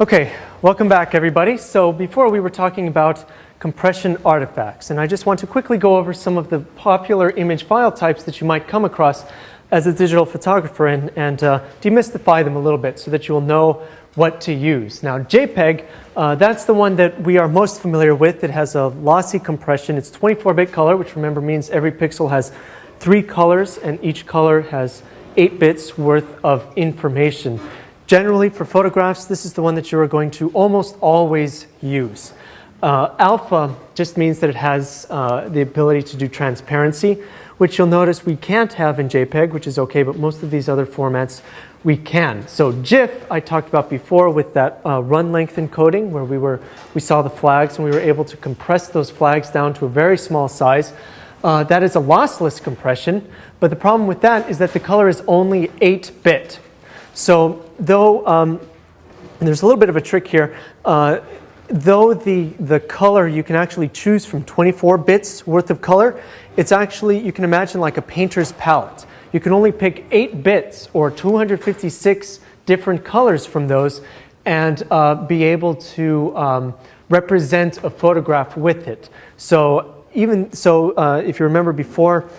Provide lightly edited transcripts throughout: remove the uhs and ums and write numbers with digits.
Okay, welcome back everybody. So before we were talking about compression artifacts, and I just want to quickly go over some of the popular image file types that you might come across as a digital photographer and demystify them a little bit so that you will know what to use. Now JPEG, that's the one that we are most familiar with. It has a lossy compression. It's 24-bit color, which remember means every pixel has 3 colors and each color has 8 bits worth of information. Generally, for photographs, this is the one that you are going to almost always use. Alpha just means that it has the ability to do transparency, which you'll notice we can't have in JPEG, which is okay, but most of these other formats we can. So GIF, I talked about before with that run length encoding, where we saw the flags and we were able to compress those flags down to a very small size. That is a lossless compression, but the problem with that is that the color is only 8-bit. So though there's a little bit of a trick here, though the color you can actually choose from 24 bits worth of color, it's actually, you can imagine like a painter's palette. You can only pick 8 bits or 256 different colors from those and be able to represent a photograph with it. So even so, if you remember before,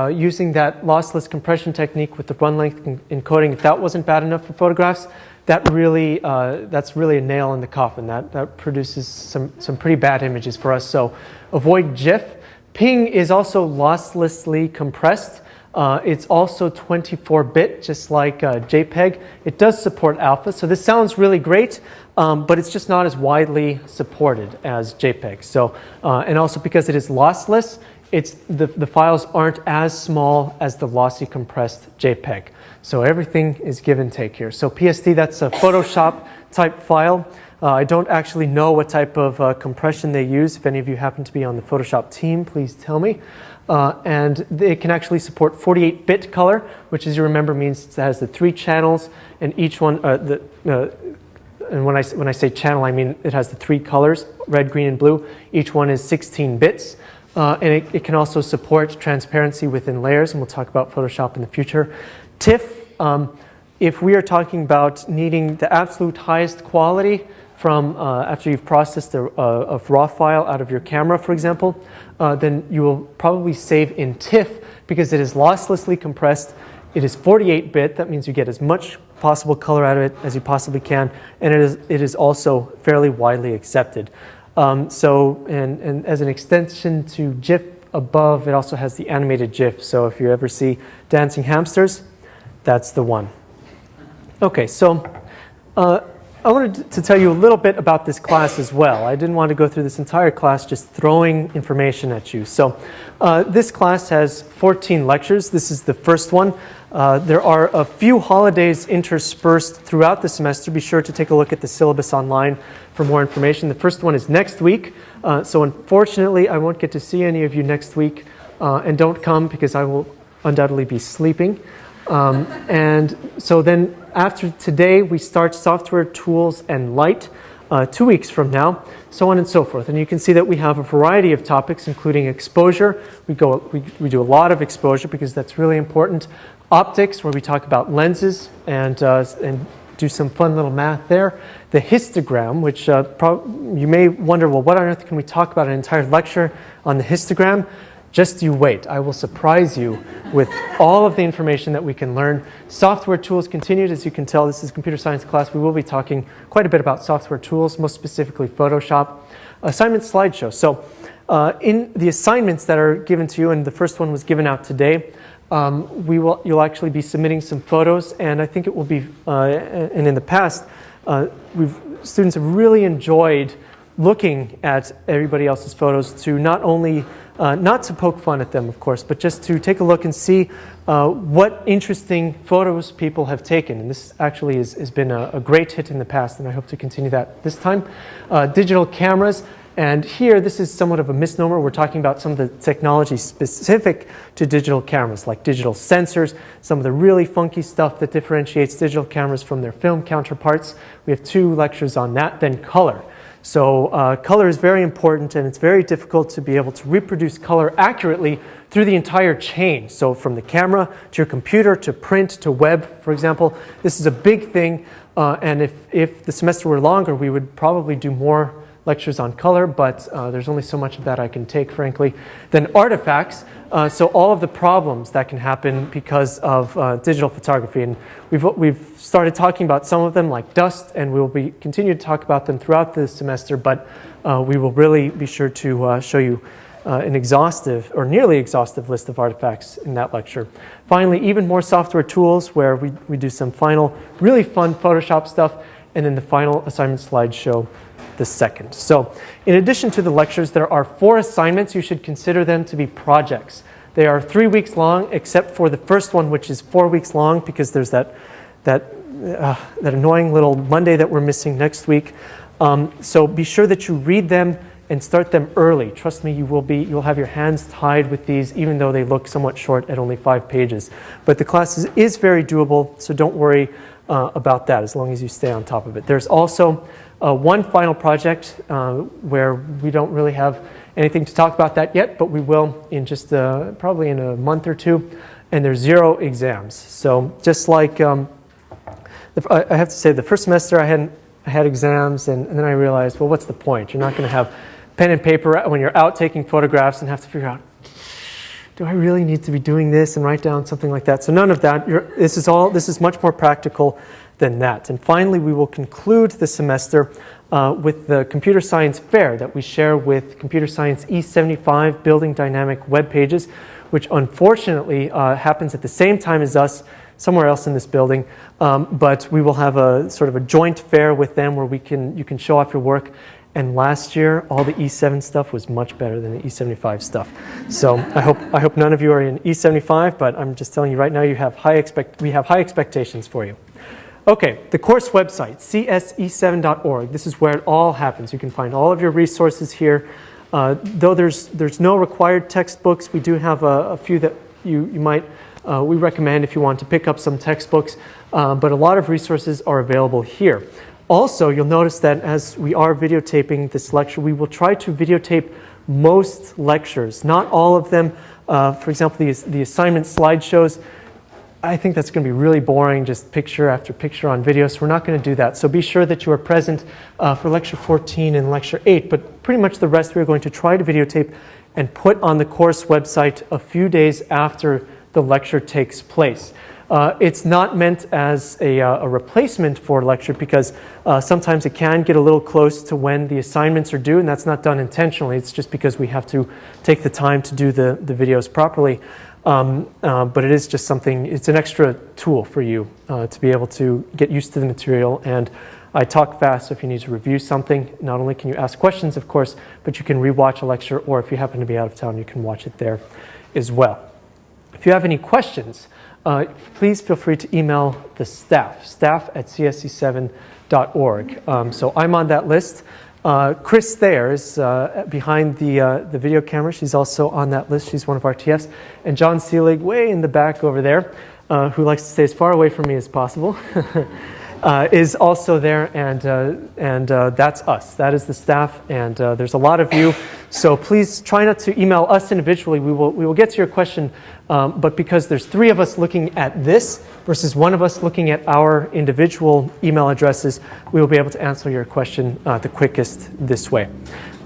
using that lossless compression technique with the run length encoding, if that wasn't bad enough for photographs, that's really a nail in the coffin. That produces some pretty bad images for us. So avoid GIF. Ping is also losslessly compressed. It's also 24-bit, just like JPEG. It does support alpha, so this sounds really great, but it's just not as widely supported as JPEG. So, and also because it is lossless, the files aren't as small as the lossy compressed JPEG. So everything is give and take here. So PSD, that's a Photoshop type file. I don't actually know what type of compression they use. If any of you happen to be on the Photoshop team, please tell me. And it can actually support 48-bit color, which, as you remember, means it has the 3 channels, and each one, and when I say channel, I mean it has the 3 colors, red, green, and blue. Each one is 16 bits. And it can also support transparency within layers, and we'll talk about Photoshop in the future. TIFF, if we are talking about needing the absolute highest quality from after you've processed a raw file out of your camera, for example, then you will probably save in TIFF because it is losslessly compressed. It is 48-bit. That means you get as much possible color out of it as you possibly can, and it is also fairly widely accepted. And as an extension to GIF above, it also has the animated GIF. So if you ever see dancing hamsters, that's the one. Okay, so I wanted to tell you a little bit about this class as well. I didn't want to go through this entire class just throwing information at you. So this class has 14 lectures. This is the first one. There are a few holidays interspersed throughout the semester. Be sure to take a look at the syllabus online for more information. The first one is next week. So unfortunately, I won't get to see any of you next week. And don't come because I will undoubtedly be sleeping. And so then after today, we start software, tools, and light 2 weeks from now, so on and so forth. And you can see that we have a variety of topics, including exposure. We do a lot of exposure because that's really important. Optics, where we talk about lenses and do some fun little math there. The histogram, which you may wonder, well, what on earth can we talk about an entire lecture on the histogram? Just you wait. I will surprise you with all of the information that we can learn. Software tools continued. As you can tell, this is a computer science class. We will be talking quite a bit about software tools, most specifically Photoshop. Assignment slideshow. So in the assignments that are given to you, and the first one was given out today, you'll actually be submitting some photos, and I think it will be, and in the past, students have really enjoyed looking at everybody else's photos to not only not to poke fun at them, of course, but just to take a look and see what interesting photos people have taken. And this actually has been a great hit in the past, and I hope to continue that this time. Digital cameras. And here, this is somewhat of a misnomer. We're talking about some of the technology specific to digital cameras, like digital sensors, some of the really funky stuff that differentiates digital cameras from their film counterparts. We have 2 lectures on that. Then color. So color is very important, and it's very difficult to be able to reproduce color accurately through the entire chain. So from the camera to your computer to print to web, for example, this is a big thing. And if the semester were longer, we would probably do more lectures on color, but there's only so much of that I can take, frankly. Then artifacts, so all of the problems that can happen because of digital photography. And we've started talking about some of them, like dust, and we'll continue to talk about them throughout the semester, but we will really be sure to show you an exhaustive or nearly exhaustive list of artifacts in that lecture. Finally, even more software tools where we do some final really fun Photoshop stuff, and then the final assignment slideshow the second. So in addition to the lectures, there are 4 assignments. You should consider them to be projects. They are 3 weeks long, except for the first one, which is 4 weeks long, because there's that annoying little Monday that we're missing next week. So be sure that you read them and start them early. Trust me, you'll have your hands tied with these, even though they look somewhat short at only 5 pages. But the class is very doable, so don't worry about that as long as you stay on top of it. There's also one final project where we don't really have anything to talk about that yet, but we will in just probably in a month or 2, and there's 0 exams. So just like, I have to say, the first semester I had exams, and then I realized, well, what's the point? You're not going to have pen and paper when you're out taking photographs and have to figure out, do I really need to be doing this, and write down something like that? So none of that. This is much more practical than that. And finally, we will conclude the semester with the computer science fair that we share with Computer Science E75 Building Dynamic Web Pages, which unfortunately happens at the same time as us somewhere else in this building. But we will have a sort of a joint fair with them where you can show off your work. And last year, all the E7 stuff was much better than the E75 stuff. So I hope none of you are in E75, but I'm just telling you right now, we have high expectations for you. Okay, the course website, cse7.org. This is where it all happens. You can find all of your resources here. Though there's no required textbooks, we do have a few that you might, we recommend if you want to pick up some textbooks, but a lot of resources are available here. Also, you'll notice that as we are videotaping this lecture, we will try to videotape most lectures, not all of them. For example, the assignment slideshows, I think that's going to be really boring, just picture after picture on video, so we're not going to do that. So be sure that you are present for lecture 14 and lecture 8, but pretty much the rest we're going to try to videotape and put on the course website a few days after the lecture takes place. It's not meant as a replacement for a lecture, because sometimes it can get a little close to when the assignments are due, and that's not done intentionally. It's just because we have to take the time to do the videos properly. But it is just something, it's an extra tool for you to be able to get used to the material. And I talk fast, so if you need to review something, not only can you ask questions, of course, but you can rewatch a lecture, or if you happen to be out of town, you can watch it there as well. If you have any questions, please feel free to email the staff@cse7.org. So I'm on that list. Chris Thayer is behind the video camera. She's also on that list. She's one of our TFs. And John Seelig, way in the back over there, who likes to stay as far away from me as possible, is also there, and that's us. That is the staff, and there's a lot of you. So please try not to email us individually. We will get to your question, but because there's 3 of us looking at this versus 1 of us looking at our individual email addresses, we will be able to answer your question the quickest this way.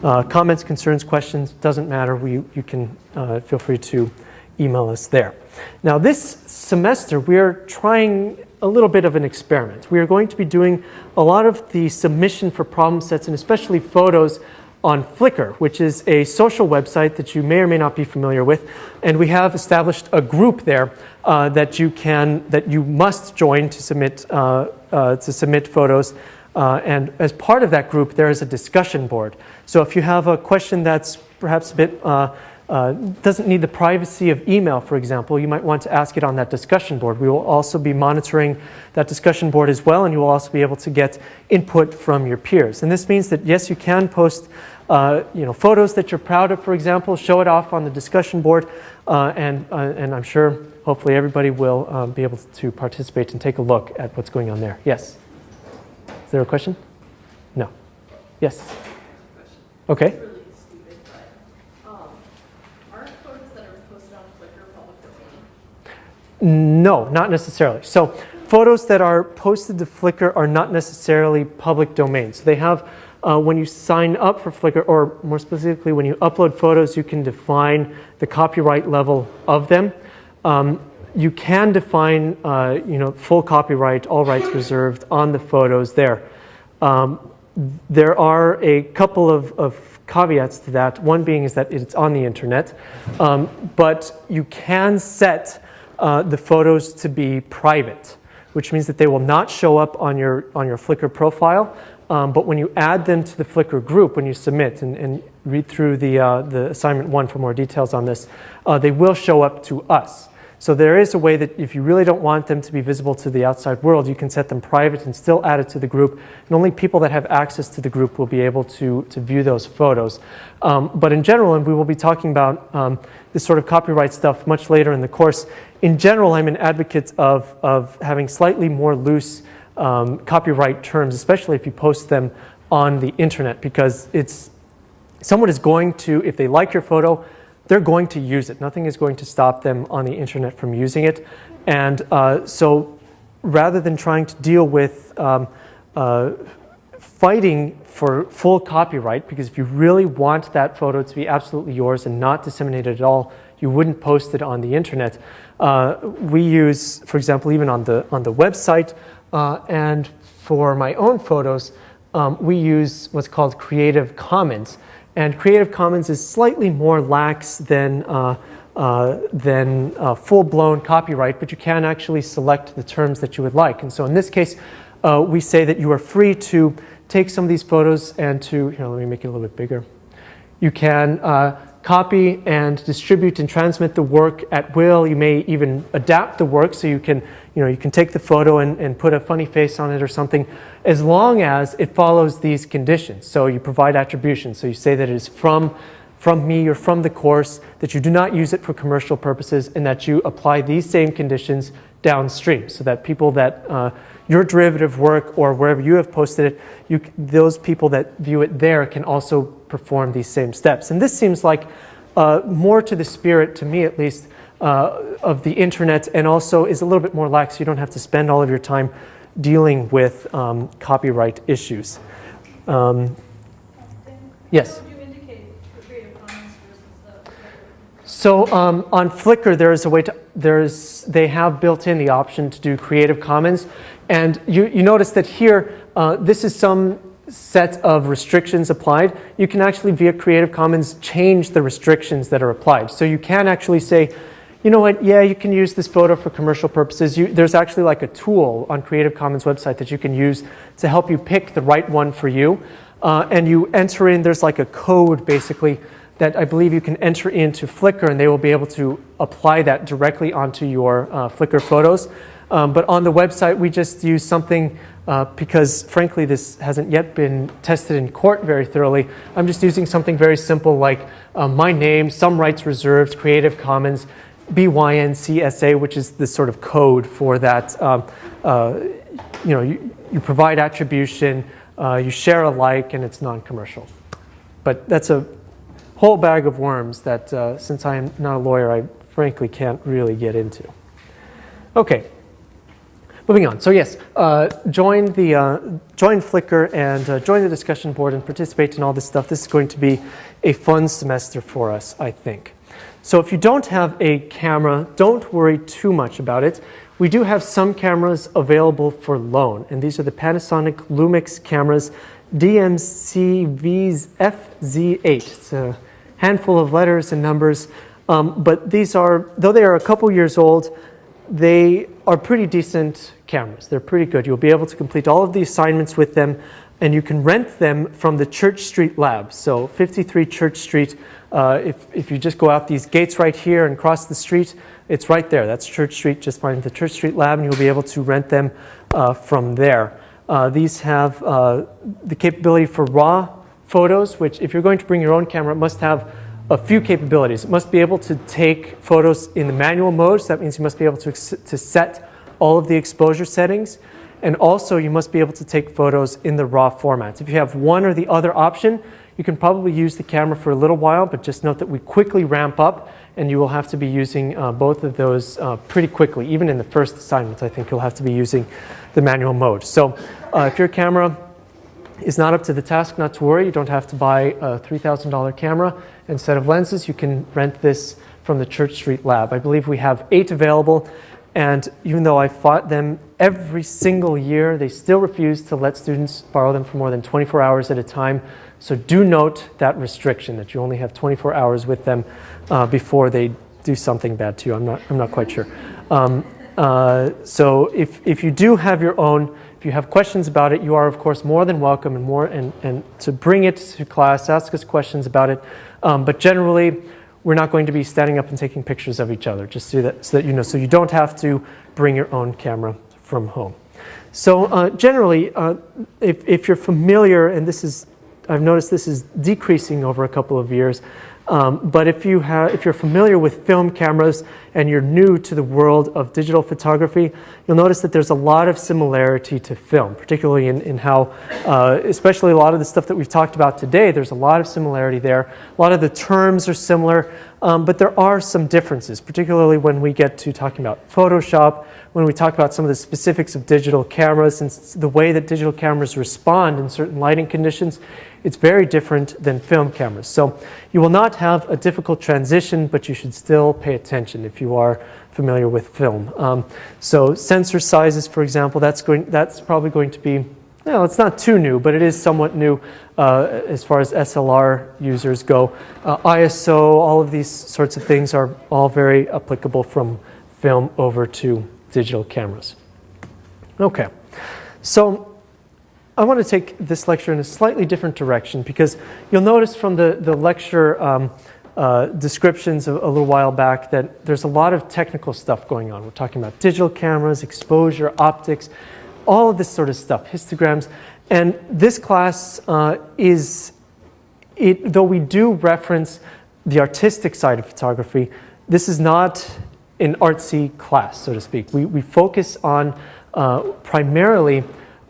Comments, concerns, questions, doesn't matter. You can feel free to email us there. Now this semester we're trying a little bit of an experiment. We are going to be doing a lot of the submission for problem sets, and especially photos, on Flickr, which is a social website that you may or may not be familiar with. And we have established a group there that you must join to submit photos. And as part of that group, there is a discussion board. So if you have a question that's perhaps a bit doesn't need the privacy of email, for example, you might want to ask it on that discussion board. We will also be monitoring that discussion board as well, and you will also be able to get input from your peers. And this means that, yes, you can post photos that you're proud of, for example, show it off on the discussion board, and I'm sure, hopefully, everybody will be able to participate and take a look at what's going on there. Yes? Is there a question? No. Yes? Okay. No, not necessarily. So photos that are posted to Flickr are not necessarily public domain. So they have, when you sign up for Flickr, or more specifically, when you upload photos, you can define the copyright level of them. You can define, full copyright, all rights reserved on the photos there. There are a couple of caveats to that. One being is that it's on the internet, but you can set the photos to be private, which means that they will not show up on your Flickr profile. But when you add them to the Flickr group, when you submit and read through the assignment 1 for more details on this, they will show up to us. So there is a way that if you really don't want them to be visible to the outside world, you can set them private and still add it to the group. And only people that have access to the group will be able to view those photos. But in general, and we will be talking about this sort of copyright stuff much later in the course, in general, I'm an advocate of having slightly more loose copyright terms, especially if you post them on the internet, because someone is going to, if they like your photo, they're going to use it. Nothing is going to stop them on the internet from using it. And so rather than trying to deal with fighting for full copyright, because if you really want that photo to be absolutely yours and not disseminated at all, you wouldn't post it on the internet. We use, for example, even on the website, and for my own photos, we use what's called Creative Commons. And Creative Commons is slightly more lax than full-blown copyright, but you can actually select the terms that you would like. And so in this case, we say that you are free to take some of these photos and here, let me make it a little bit bigger. You can copy and distribute and transmit the work at will. You may even adapt the work, so you can take the photo and put a funny face on it or something, as long as it follows these conditions. So you provide attribution. So you say that it is from me or from the course, that you do not use it for commercial purposes, and that you apply these same conditions downstream, so that people that your derivative work or wherever you have posted it, those people that view it there can also perform these same steps. And this seems like more to the spirit, to me at least, of the internet, and also is a little bit more lax. You don't have to spend all of your time dealing with copyright issues. Yes? So on Flickr, there is a way they have built in the option to do Creative Commons. And you notice that here, this is some set of restrictions applied. You can actually, via Creative Commons, change the restrictions that are applied. So you can actually say, you know what, yeah, you can use this photo for commercial purposes. There's actually like a tool on Creative Commons website that you can use to help you pick the right one for you. And you enter in, there's like a code basically that I believe you can enter into Flickr, and they will be able to apply that directly onto your Flickr photos. But on the website, we just use something, because frankly, this hasn't yet been tested in court very thoroughly. I'm just using something very simple like my name, some rights reserved, Creative Commons, BYNCSA, which is the sort of code for that. You provide attribution, you share alike, and it's non-commercial. But that's a whole bag of worms that, since I am not a lawyer, I frankly can't really get into. Okay, moving on. So yes, join Flickr and join the discussion board and participate in all this stuff. This is going to be a fun semester for us, I think. So if you don't have a camera, don't worry too much about it. We do have some cameras available for loan, and these are the Panasonic Lumix cameras, DMC-V's FZ8. It's a handful of letters and numbers, but these are, though they are a couple years old, they are pretty decent cameras. They're pretty good. You'll be able to complete all of the assignments with them, and you can rent them from the Church Street Lab. So 53 Church Street, if you just go out these gates right here and cross the street, it's right there. That's Church Street. Just find the Church Street Lab, and you'll be able to rent them from there. These have the capability for RAW photos, which if you're going to bring your own camera, it must have a few capabilities. It must be able to take photos in the manual mode, so that means you must be able to set all of the exposure settings. And also, you must be able to take photos in the RAW formats. If you have one or the other option, you can probably use the camera for a little while, but just note that we quickly ramp up, and you will have to be using both of those pretty quickly. Even in the first assignment, I think you'll have to be using the manual mode. So if your camera is not up to the task, not to worry. You don't have to buy a $3,000 camera and set of lenses. You can rent this from the Church Street Lab. I believe we have 8 available, and even though I fought them every single year, they still refuse to let students borrow them for more than 24 hours at a time. So do note that restriction, that you only have 24 hours with them before they do something bad to you. I'm not quite sure. So if you do have your own, if you have questions about it, you are, of course, more than welcome and to bring it to class, ask us questions about it. But generally, we're not going to be standing up and taking pictures of each other, just so that you know. So you don't have to bring your own camera from home. So generally, if you're familiar, and I've noticed this is decreasing over a couple of years, but if you're familiar with film cameras and you're new to the world of digital photography, you'll notice that there's a lot of similarity to film, particularly in how, especially a lot of the stuff that we've talked about today, there's a lot of similarity there. A lot of the terms are similar, but there are some differences, particularly when we get to talking about Photoshop, when we talk about some of the specifics of digital cameras and the way that digital cameras respond in certain lighting conditions. It's very different than film cameras. So you will not have a difficult transition, but you should still pay attention if you are familiar with film. So sensor sizes, for example, that's probably going to be, well, it's not too new, but it is somewhat new as far as SLR users go. ISO, all of these sorts of things are all very applicable from film over to digital cameras. Okay, so I want to take this lecture in a slightly different direction, because you'll notice from the lecture descriptions a little while back that there's a lot of technical stuff going on. We're talking about digital cameras, exposure, optics, all of this sort of stuff, histograms. And this class though we do reference the artistic side of photography, this is not an artsy class, so to speak. We focus on primarily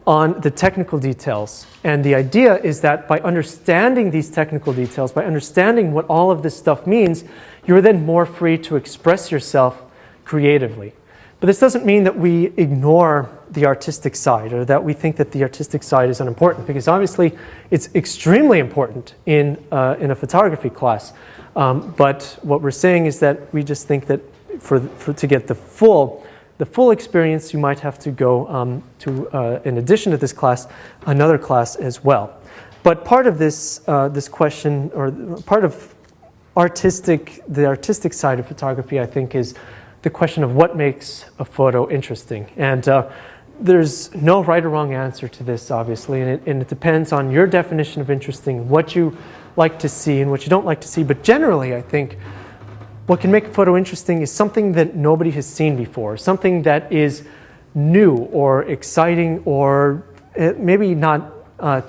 on the technical details. And the idea is that by understanding these technical details, by understanding what all of this stuff means, you're then more free to express yourself creatively. But this doesn't mean that we ignore the artistic side, or that we think that the artistic side is unimportant, because obviously it's extremely important in a photography class. But what we're saying is that we just think that to get the full experience, you might have to go to, in addition to this class, another class as well. But part of this question, or part of the artistic side of photography, I think, is the question of what makes a photo interesting. And there's no right or wrong answer to this, obviously, and it depends on your definition of interesting, what you like to see and what you don't like to see. But generally, I think what can make a photo interesting is something that nobody has seen before, something that is new or exciting, or maybe not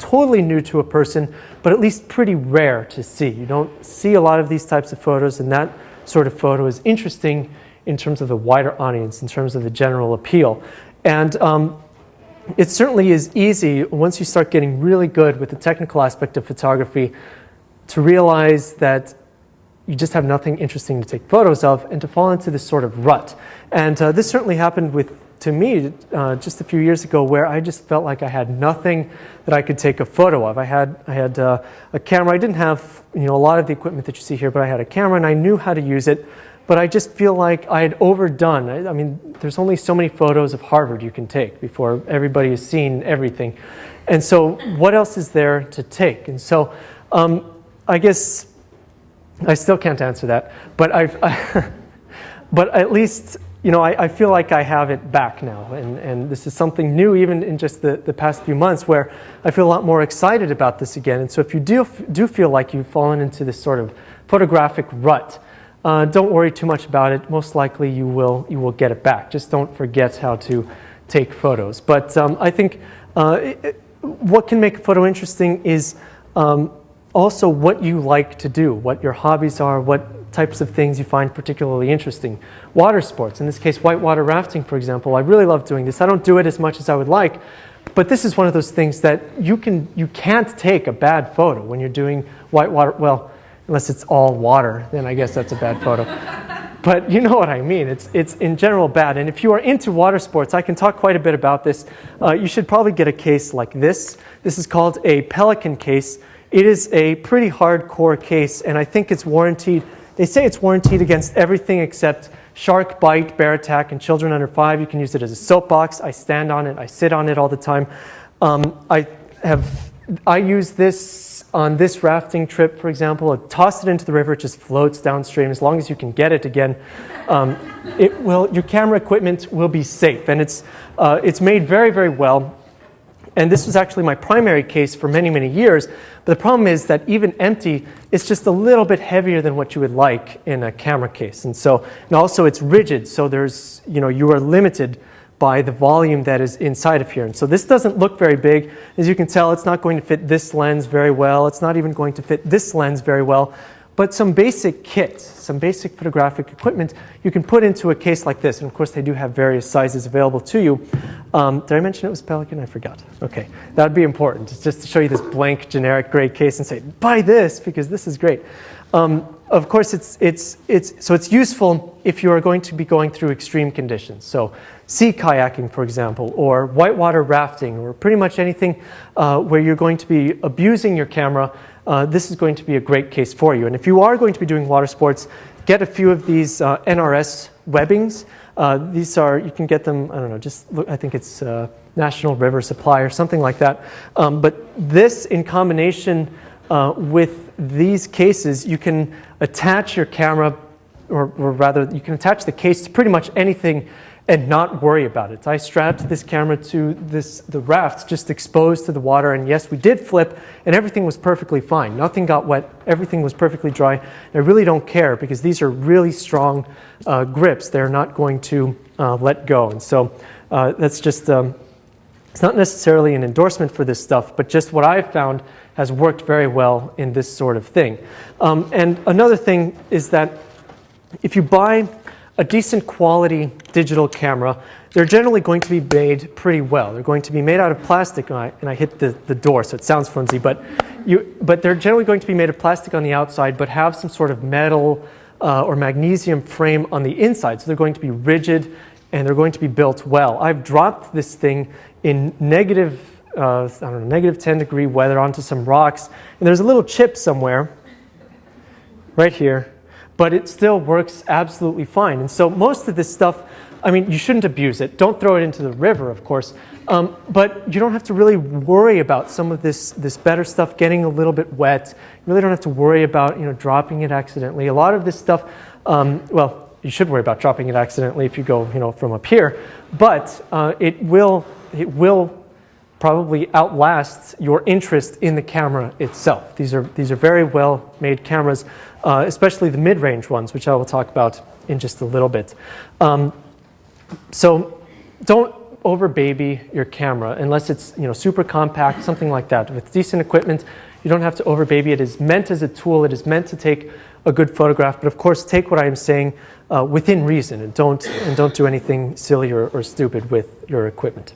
totally new to a person, but at least pretty rare to see. You don't see a lot of these types of photos, and that sort of photo is interesting in terms of the wider audience, in terms of the general appeal. And it certainly is easy, once you start getting really good with the technical aspect of photography, to realize that you just have nothing interesting to take photos of, and to fall into this sort of rut. And this certainly happened to me just a few years ago, where I just felt like I had nothing that I could take a photo of. I had a camera. I didn't have a lot of the equipment that you see here, but I had a camera and I knew how to use it. But I just feel like I had overdone. I mean, there's only so many photos of Harvard you can take before everybody has seen everything. And so what else is there to take? And so I guess I still can't answer that, but but at least, I feel like I have it back now, and this is something new, even in just the past few months, where I feel a lot more excited about this again. And so if you do feel like you've fallen into this sort of photographic rut, don't worry too much about it. Most likely you will get it back. Just don't forget how to take photos. But I think what can make a photo interesting is also what you like to do, what your hobbies are, what types of things you find particularly interesting. Water sports, in this case whitewater rafting, for example. I really love doing this. I don't do it as much as I would like, but this is one of those things that you can't take a bad photo when you're doing whitewater. Well, unless it's all water, then I guess that's a bad photo. But you know what I mean. It's in general bad. And if you are into water sports, I can talk quite a bit about this. You should probably get a case like this. This is called a Pelican case. It is a pretty hardcore case, and I think it's warranted. They say it's warranted against everything except shark bite, bear attack, and children under 5. You can use it as a soapbox. I stand on it. I sit on it all the time. I use this on this rafting trip, for example. I toss it into the river. It just floats downstream. As long as you can get it again, your camera equipment will be safe, and it's made very, very well. And this was actually my primary case for many, many years. But the problem is that even empty, it's just a little bit heavier than what you would like in a camera case. And also it's rigid, so you are limited by the volume that is inside of here. And so this doesn't look very big. As you can tell, it's not going to fit this lens very well. It's not even going to fit this lens very well. But some basic kits, some basic photographic equipment, you can put into a case like this. And of course, they do have various sizes available to you. Did I mention it was Pelican? I forgot. Okay, that would be important. It's just to show you this blank, generic gray case and say, buy this because this is great. Of course, it's useful if you are going to be going through extreme conditions. So sea kayaking, for example, or whitewater rafting, or pretty much anything where you're going to be abusing your camera. This is going to be a great case for you. And if you are going to be doing water sports, get a few of these NRS webbings. These are, you can get them, I don't know, just look, I think it's National River Supply or something like that. But this in combination with these cases, you can attach your camera, or rather, you can attach the case to pretty much anything and not worry about it. I strapped this camera to the rafts just exposed to the water, and yes, we did flip, and everything was perfectly fine. Nothing got wet, everything was perfectly dry. And I really don't care because these are really strong grips. They're not going to let go. And so that's just, it's not necessarily an endorsement for this stuff, but just what I've found has worked very well in this sort of thing. And another thing is that if you buy a decent quality digital camera, they're generally going to be made pretty well. They're going to be made out of plastic, and I hit the door, so it sounds flimsy, but they're generally going to be made of plastic on the outside, but have some sort of metal or magnesium frame on the inside. So they're going to be rigid, and they're going to be built well. I've dropped this thing in negative 10-degree weather onto some rocks, and there's a little chip somewhere, right here, but it still works absolutely fine. And so most of this stuff, I mean, you shouldn't abuse it. Don't throw it into the river, of course. But you don't have to really worry about some of this better stuff getting a little bit wet. You really don't have to worry about dropping it accidentally. A lot of this stuff, well, you should worry about dropping it accidentally if you go from up here. But it will probably outlast your interest in the camera itself. These are very well made cameras, especially the mid-range ones, which I will talk about in just a little bit. So don't over-baby your camera unless it's super compact, something like that. With decent equipment, you don't have to over-baby. It is meant as a tool. It is meant to take a good photograph. But of course, take what I am saying within reason, and don't do anything silly or stupid with your equipment.